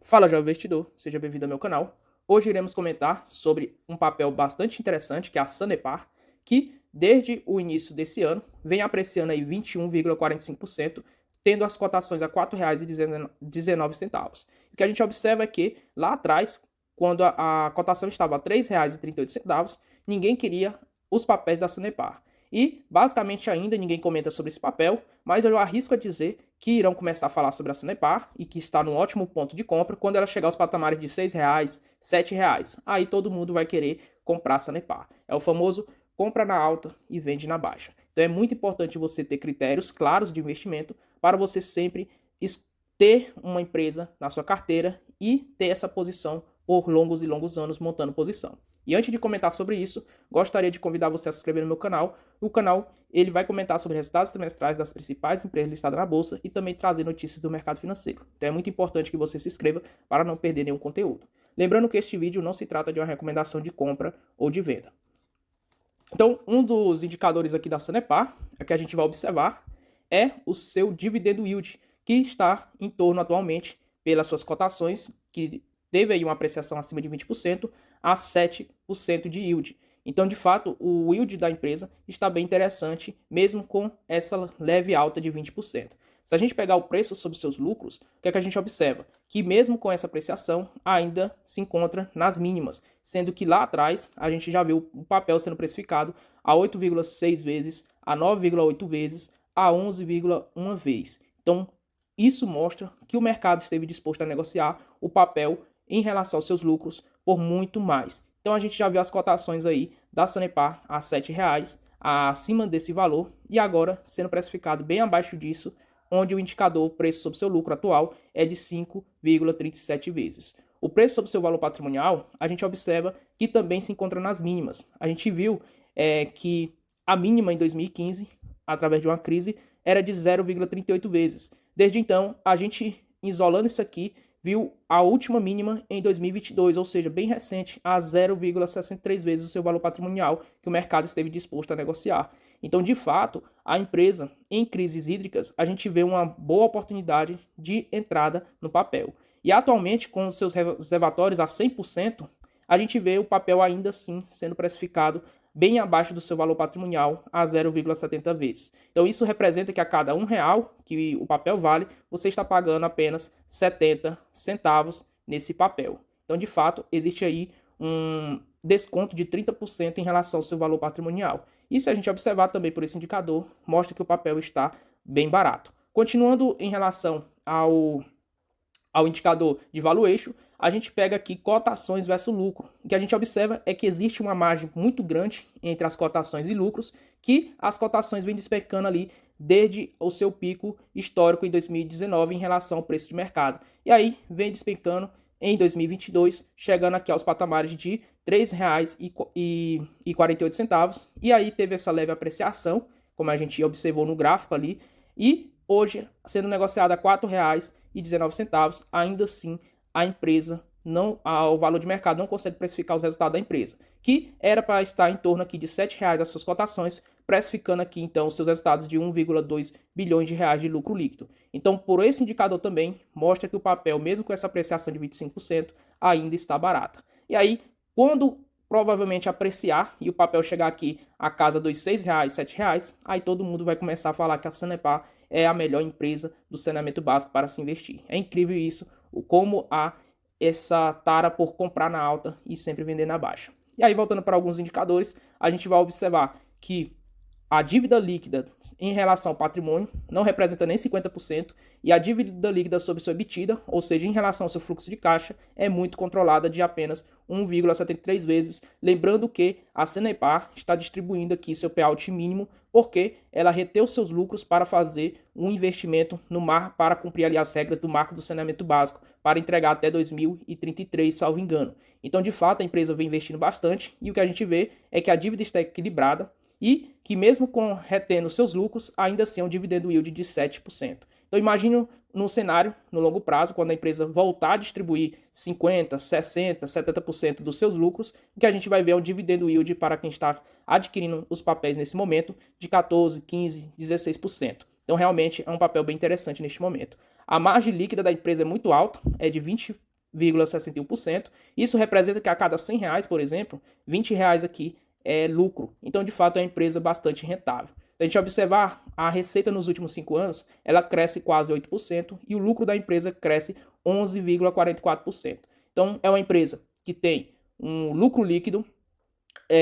Fala, jovem investidor, seja bem-vindo ao meu canal. Hoje iremos comentar sobre um papel bastante interessante, que é a Sanepar, que desde o início desse ano vem apreciando aí 21,45%, tendo as cotações a R$ 4,19. O que a gente observa é que lá atrás, quando a cotação estava a R$ 3,38, ninguém queria os papéis da Sanepar. E, basicamente, ainda ninguém comenta sobre esse papel, mas eu arrisco a dizer que irão começar a falar sobre a Sanepar e que está num ótimo ponto de compra quando ela chegar aos patamares de R$ 6,00, R$ 7,00. Aí todo mundo vai querer comprar a Sanepar. É o famoso compra na alta e vende na baixa. Então é muito importante você ter critérios claros de investimento para você sempre ter uma empresa na sua carteira e ter essa posição por longos e longos anos montando posição. E antes de comentar sobre isso, gostaria de convidar você a se inscrever no meu canal. O canal ele vai comentar sobre resultados trimestrais das principais empresas listadas na bolsa e também trazer notícias do mercado financeiro. Então é muito importante que você se inscreva para não perder nenhum conteúdo. Lembrando que este vídeo não se trata de uma recomendação de compra ou de venda. Então, um dos indicadores aqui da Sanepar, que a gente vai observar, é o seu dividendo yield, que está em torno atualmente, pelas suas cotações, que teve aí uma apreciação acima de 20%, a 7% de yield. Então, de fato, o yield da empresa está bem interessante, mesmo com essa leve alta de 20%. Se a gente pegar o preço sobre seus lucros, o que é que a gente observa? Que mesmo com essa apreciação, ainda se encontra nas mínimas, sendo que lá atrás a gente já viu o papel sendo precificado a 8,6 vezes, a 9,8 vezes, a 11,1 vez. Então, isso mostra que o mercado esteve disposto a negociar o papel em relação aos seus lucros por muito mais. Então a gente já viu as cotações aí da Sanepar a R$ 7,00, acima desse valor, e agora sendo precificado bem abaixo disso, onde o indicador preço sobre seu lucro atual é de 5,37 vezes. O preço sobre seu valor patrimonial, a gente observa que também se encontra nas mínimas. A gente viu que a mínima em 2015, através de uma crise, era de 0,38 vezes. Desde então, a gente, isolando isso aqui, viu a última mínima em 2022, ou seja, bem recente, a 0,63 vezes o seu valor patrimonial que o mercado esteve disposto a negociar. Então, de fato, a empresa, em crises hídricas, a gente vê uma boa oportunidade de entrada no papel. E atualmente, com os seus reservatórios a 100%, a gente vê o papel ainda assim sendo precificado bem abaixo do seu valor patrimonial a 0,70 vezes. Então isso representa que a cada R$ 1 que o papel vale, você está pagando apenas 70 centavos nesse papel. Então, de fato, existe aí um desconto de 30% em relação ao seu valor patrimonial. E se a gente observar também por esse indicador, mostra que o papel está bem barato. Continuando em relação ao indicador de valuation, a gente pega aqui cotações versus lucro. O que a gente observa é que existe uma margem muito grande entre as cotações e lucros, que as cotações vêm despencando ali desde o seu pico histórico em 2019 em relação ao preço de mercado. E aí vem despencando em 2022, chegando aqui aos patamares de R$ 3,48. E aí teve essa leve apreciação, como a gente observou no gráfico ali, e hoje sendo negociada a R$ 4,19, ainda assim a empresa o valor de mercado não consegue precificar os resultados da empresa, que era para estar em torno aqui de R$ 7,00 as suas cotações, precificando aqui então os seus resultados de 1,2 bilhões de reais de lucro líquido. Então, por esse indicador também mostra que o papel, mesmo com essa apreciação de 25%, ainda está barata. E aí, quando provavelmente apreciar e o papel chegar aqui a casa dos R$ 6,00, R$ 7,00, aí todo mundo vai começar a falar que a Sanepar é a melhor empresa do saneamento básico para se investir. É incrível isso, como há essa tara por comprar na alta e sempre vender na baixa. E aí, voltando para alguns indicadores, a gente vai observar que a dívida líquida em relação ao patrimônio não representa nem 50% e a dívida líquida sobre sua EBITDA, ou seja, em relação ao seu fluxo de caixa, é muito controlada de apenas 1,73 vezes. Lembrando que a Sanepar está distribuindo aqui seu payout mínimo porque ela reteu seus lucros para fazer um investimento no mar para cumprir ali as regras do marco do saneamento básico para entregar até 2033, salvo engano. Então, de fato, a empresa vem investindo bastante e o que a gente vê é que a dívida está equilibrada e que mesmo com retendo seus lucros, ainda assim é um dividendo yield de 7%. Então imagine num cenário, no longo prazo, quando a empresa voltar a distribuir 50%, 60%, 70% dos seus lucros, o que a gente vai ver é um dividendo yield para quem está adquirindo os papéis nesse momento de 14%, 15%, 16%. Então realmente é um papel bem interessante neste momento. A margem líquida da empresa é muito alta, é de 11,61%. Isso representa que a cada R$ 100, por exemplo, R$ 20 aqui é lucro. Então, de fato, é uma empresa bastante rentável. Se a gente observar, a receita nos últimos 5 anos, ela cresce quase 8% e o lucro da empresa cresce 11,44%. Então, é uma empresa que tem um lucro líquido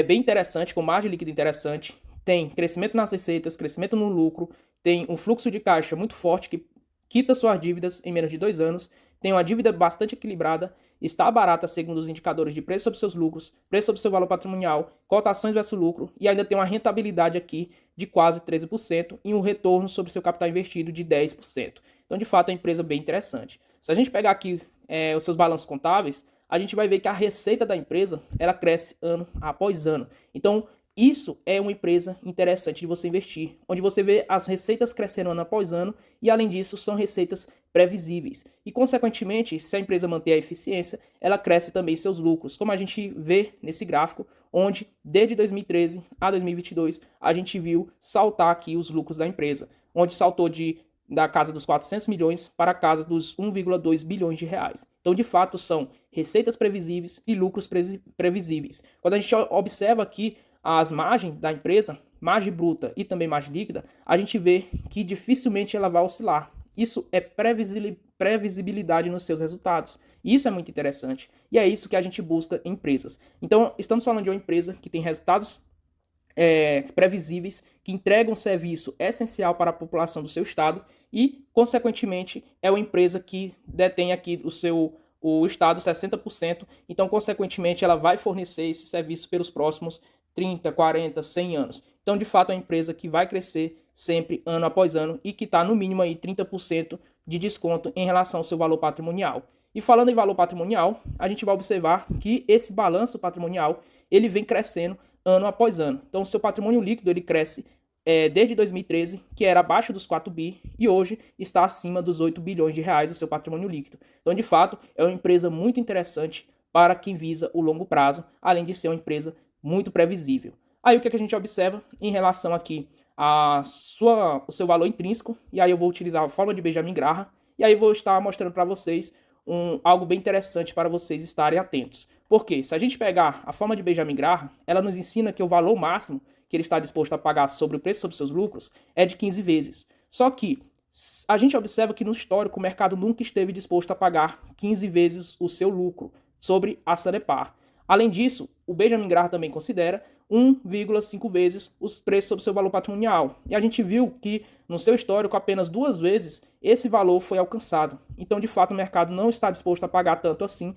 bem interessante, com margem líquida interessante, tem crescimento nas receitas, crescimento no lucro, tem um fluxo de caixa muito forte que quita suas dívidas em menos de 2 anos, tem uma dívida bastante equilibrada, está barata segundo os indicadores de preço sobre seus lucros, preço sobre seu valor patrimonial, cotações versus lucro e ainda tem uma rentabilidade aqui de quase 13% e um retorno sobre seu capital investido de 10%. Então, de fato, é uma empresa bem interessante. Se a gente pegar aqui os seus balanços contábeis, a gente vai ver que a receita da empresa ela cresce ano após ano. Então, isso é uma empresa interessante de você investir, onde você vê as receitas crescendo ano após ano e, além disso, são receitas previsíveis. E, consequentemente, se a empresa manter a eficiência, ela cresce também seus lucros, como a gente vê nesse gráfico, onde desde 2013 a 2022 a gente viu saltar aqui os lucros da empresa, onde saltou da casa dos 400 milhões para a casa dos 1,2 bilhões de reais. Então, de fato, são receitas previsíveis e lucros previsíveis. Quando a gente observa aqui as margens da empresa, margem bruta e também margem líquida, a gente vê que dificilmente ela vai oscilar. Isso é previsibilidade nos seus resultados. E isso é muito interessante. E é isso que a gente busca em empresas. Então, estamos falando de uma empresa que tem resultados previsíveis, que entregam um serviço essencial para a população do seu estado e, consequentemente, é uma empresa que detém aqui o estado 60%, então, consequentemente, ela vai fornecer esse serviço pelos próximos 30, 40, 100 anos. Então, de fato, é uma empresa que vai crescer sempre, ano após ano, e que está, no mínimo, aí 30% de desconto em relação ao seu valor patrimonial. E falando em valor patrimonial, a gente vai observar que esse balanço patrimonial, ele vem crescendo ano após ano. Então, o seu patrimônio líquido, ele cresce desde 2013, que era abaixo dos 4 bi, e hoje está acima dos 8 bilhões de reais o seu patrimônio líquido. Então, de fato, é uma empresa muito interessante para quem visa o longo prazo, além de ser uma empresa muito previsível. Aí o que a gente observa em relação aqui o seu valor intrínseco, e aí eu vou utilizar a fórmula de Benjamin Graham, e aí eu vou estar mostrando para vocês algo bem interessante para vocês estarem atentos. Porque se a gente pegar a fórmula de Benjamin Graham, ela nos ensina que o valor máximo que ele está disposto a pagar sobre o preço sobre seus lucros é de 15 vezes. Só que a gente observa que no histórico o mercado nunca esteve disposto a pagar 15 vezes o seu lucro sobre a Sanepar. Além disso, o Benjamin Graham também considera 1,5 vezes os preços sobre seu valor patrimonial. E a gente viu que no seu histórico apenas 2 vezes esse valor foi alcançado. Então, de fato, o mercado não está disposto a pagar tanto assim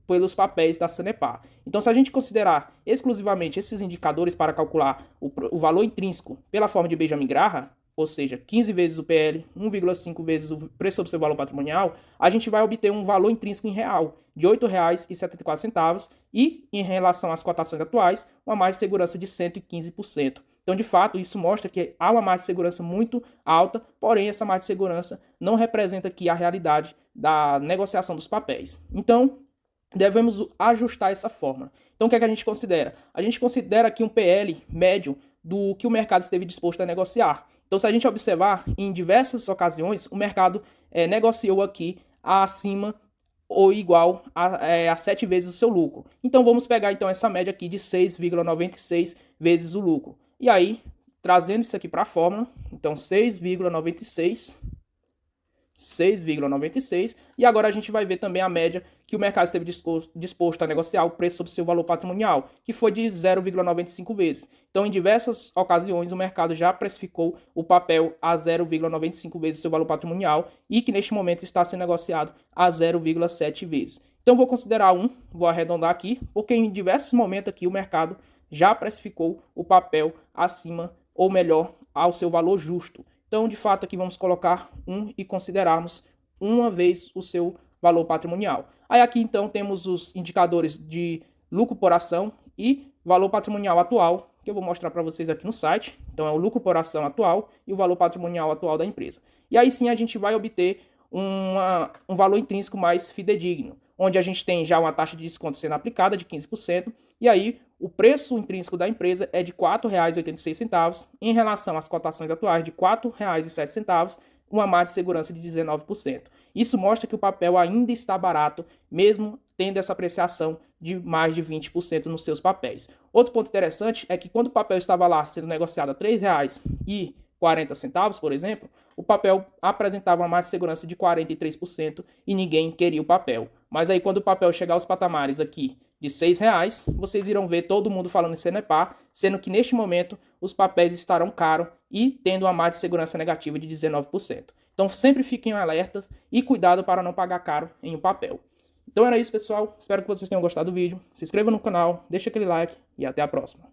pelos papéis da Sanepar. Então, se a gente considerar exclusivamente esses indicadores para calcular o valor intrínseco pela forma de Benjamin Graham, ou seja, 15 vezes o PL, 1,5 vezes o preço sobre seu valor patrimonial, a gente vai obter um valor intrínseco em real de R$ 8,74 e, em relação às cotações atuais, uma margem de segurança de 115%. Então, de fato, isso mostra que há uma margem de segurança muito alta, porém, essa margem de segurança não representa aqui a realidade da negociação dos papéis. Então, devemos ajustar essa fórmula. Então, o que é que a gente considera? A gente considera aqui um PL médio do que o mercado esteve disposto a negociar. Então, se a gente observar, em diversas ocasiões, o mercado negociou aqui acima ou igual a 7 vezes o seu lucro. Então, vamos pegar então essa média aqui de 6,96 vezes o lucro. E aí, trazendo isso aqui para a fórmula, então 6,96, e agora a gente vai ver também a média que o mercado esteve disposto a negociar o preço sobre seu valor patrimonial, que foi de 0,95 vezes. Então, em diversas ocasiões, o mercado já precificou o papel a 0,95 vezes o seu valor patrimonial e que neste momento está sendo negociado a 0,7 vezes. Então, vou considerar vou arredondar aqui, porque em diversos momentos aqui o mercado já precificou o papel acima, ou melhor, ao seu valor justo. Então, de fato, aqui vamos colocar e considerarmos uma vez o seu valor patrimonial. Aí aqui, então, temos os indicadores de lucro por ação e valor patrimonial atual, que eu vou mostrar para vocês aqui no site. Então, é o lucro por ação atual e o valor patrimonial atual da empresa. E aí sim a gente vai obter um valor intrínseco mais fidedigno, onde a gente tem já uma taxa de desconto sendo aplicada de 15%, e aí o preço intrínseco da empresa é de R$ 4,86, em relação às cotações atuais de R$ 4,07, uma margem de segurança de 19%. Isso mostra que o papel ainda está barato, mesmo tendo essa apreciação de mais de 20% nos seus papéis. Outro ponto interessante é que quando o papel estava lá sendo negociado a R$ 3,40, por exemplo, o papel apresentava uma margem de segurança de 43% e ninguém queria o papel. Mas aí quando o papel chegar aos patamares aqui de R$ 6, vocês irão ver todo mundo falando em Sanepar, sendo que neste momento os papéis estarão caros e tendo uma margem de segurança negativa de 19%. Então sempre fiquem alertas e cuidado para não pagar caro em um papel. Então era isso, pessoal. Espero que vocês tenham gostado do vídeo. Se inscreva no canal, deixa aquele like e até a próxima.